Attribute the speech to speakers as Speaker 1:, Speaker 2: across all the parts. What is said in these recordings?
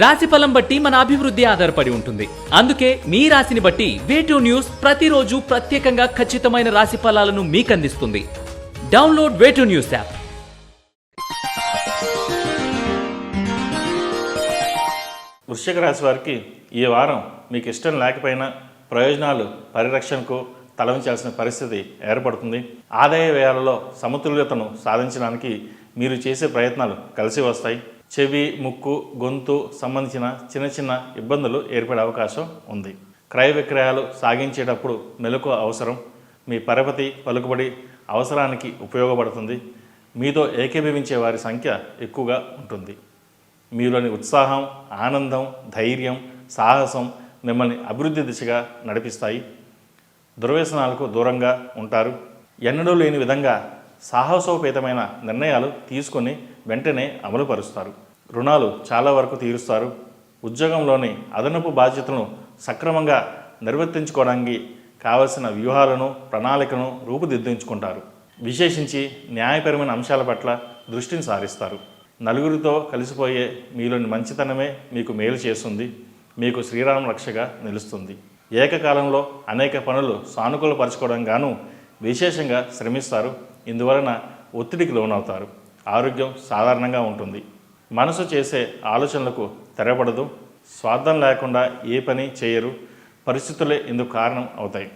Speaker 1: రాశిఫలం బట్టి మన అభివృద్ధి ఆధారపడి ఉంటుంది. అందుకే మీ రాశిని బట్టి వే2 న్యూస్ ప్రతిరోజు ప్రత్యేకంగా ఖచ్చితమైన రాశి ఫలాలను మీకు అందిస్తుంది. Download Way2News app.
Speaker 2: వృశ్చిక రాశి వారికి ఈ వారం మీకు ఇష్టం లేకపోయినా ప్రయోజనాలు పరిరక్షణకు తలవంచాల్సిన పరిస్థితి ఏర్పడుతుంది. ఆదాయ వ్యయాలలో సమతుల్యతను సాధించడానికి మీరు చేసే ప్రయత్నాలు కలిసి వస్తాయి. చెవి, ముక్కు, గొంతు సంబంధించిన చిన్న చిన్న ఇబ్బందులు ఏర్పడే అవకాశం ఉంది. క్రయ విక్రయాలు సాగించేటప్పుడు మెలకువ అవసరం. మీ పరపతి, పలుకుబడి అవసరానికి ఉపయోగపడుతుంది. మీతో ఏకీభవించే వారి సంఖ్య ఎక్కువగా ఉంటుంది. మీలోని ఉత్సాహం, ఆనందం, ధైర్యం, సాహసం మిమ్మల్ని అభివృద్ధి దిశగా నడిపిస్తాయి. దుర్వ్యసనాలకు దూరంగా ఉంటారు. ఎన్నడూ లేని విధంగా సాహసోపేతమైన నిర్ణయాలు తీసుకొని వెంటనే అమలుపరుస్తారు. రుణాలు చాలా వరకు తీరుస్తారు. ఉద్యోగంలోని అదనపు బాధ్యతలను సక్రమంగా నిర్వర్తించుకోవడానికి కావలసిన వ్యూహాలను, ప్రణాళికను రూపుదిద్దించుకుంటారు. విశేషించి న్యాయపరమైన అంశాల పట్ల దృష్టిని సారిస్తారు. నలుగురితో కలిసిపోయే మీలోని మంచితనమే మీకు మేలు చేస్తుంది. మీకు శ్రీరామ రక్షగా నిలుస్తుంది. ఏకకాలంలో అనేక పనులు సానుకూలపరచుకోవడం గాను విశేషంగా శ్రమిస్తారు. ఇందువలన ఒత్తిడికి లోనవుతారు. ఆరోగ్యం సాధారణంగా ఉంటుంది. మనసు చేసే ఆలోచనలకు తెరపడదు. స్వార్థం లేకుండా ఏ పని చేయరు. పరిస్థితులే ఇందుకు కారణం అవుతాయి.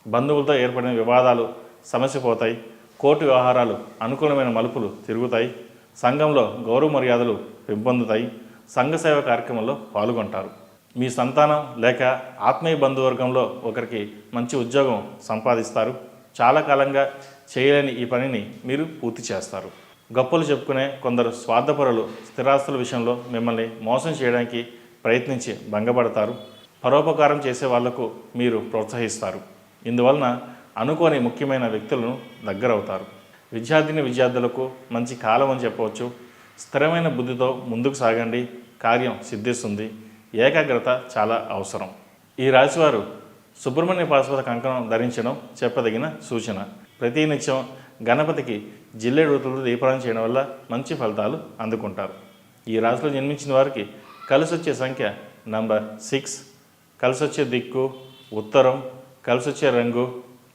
Speaker 2: బంధువులతో ఏర్పడిన వివాదాలు సమసిపోతాయి. కోర్టు వ్యవహారాలు అనుకూలమైన మలుపులు తిరుగుతాయి. సంఘంలో గౌరవ మర్యాదలు పెంపొందుతాయి. సంఘ సేవ కార్యక్రమంలో పాల్గొంటారు. మీ సంతానం లేక ఆత్మీయ బంధువర్గంలో ఒకరికి మంచి ఉద్యోగం సంపాదిస్తారు. చాలా కాలంగా చేయలేని ఈ పనిని మీరు పూర్తి చేస్తారు. గొప్పలు చెప్పుకునే కొందరు స్వార్థపరులు స్థిరాస్తుల విషయంలో మిమ్మల్ని మోసం చేయడానికి ప్రయత్నించి భంగపడతారు. పరోపకారం చేసే వాళ్లకు మీరు ప్రోత్సహిస్తారు. ఇందువలన అనుకోని ముఖ్యమైన వ్యక్తులను దగ్గరవుతారు. విద్యార్థులకు మంచి కాలం అని చెప్పవచ్చు. స్థిరమైన బుద్ధితో ముందుకు సాగండి. కార్యం సిద్ధిస్తుంది. ఏకాగ్రత చాలా అవసరం. ఈ రాశివారు సుబ్రహ్మణ్య పాశుపత కంకణం ధరించడం చెప్పదగిన సూచన. ప్రతినిత్యం గణపతికి జిల్లేడు ఋతువులు దీపారాధన చేయడం వల్ల మంచి ఫలితాలు అందుకుంటారు. ఈ రాశిలో జన్మించిన వారికి కలిసొచ్చే సంఖ్య నంబర్ 6, కలిసొచ్చే దిక్కు ఉత్తరం, కలిసొచ్చే రంగు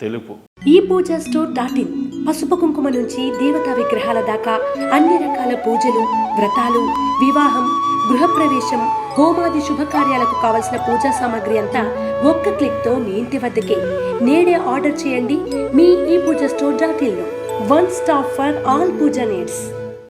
Speaker 2: తెలుపు.
Speaker 3: ఈ పూజా స్టోర్.in పసుపు కుంకుమ నుంచి దేవతా విగ్రహాల దాకా అన్ని రకాల పూజలు, వ్రతాలు, వివాహం, గృహప్రవేశం, హోమాది శుభకార్యాలకు కావలసిన పూజా సామాగ్రి అంతా ఒక్క క్లిక్తో మీ ఇంటి వద్దకే. నేడే ఆర్డర్ చేయండి మీ ఈ పూజా స్టోర్.in లో. One stop for all puja needs.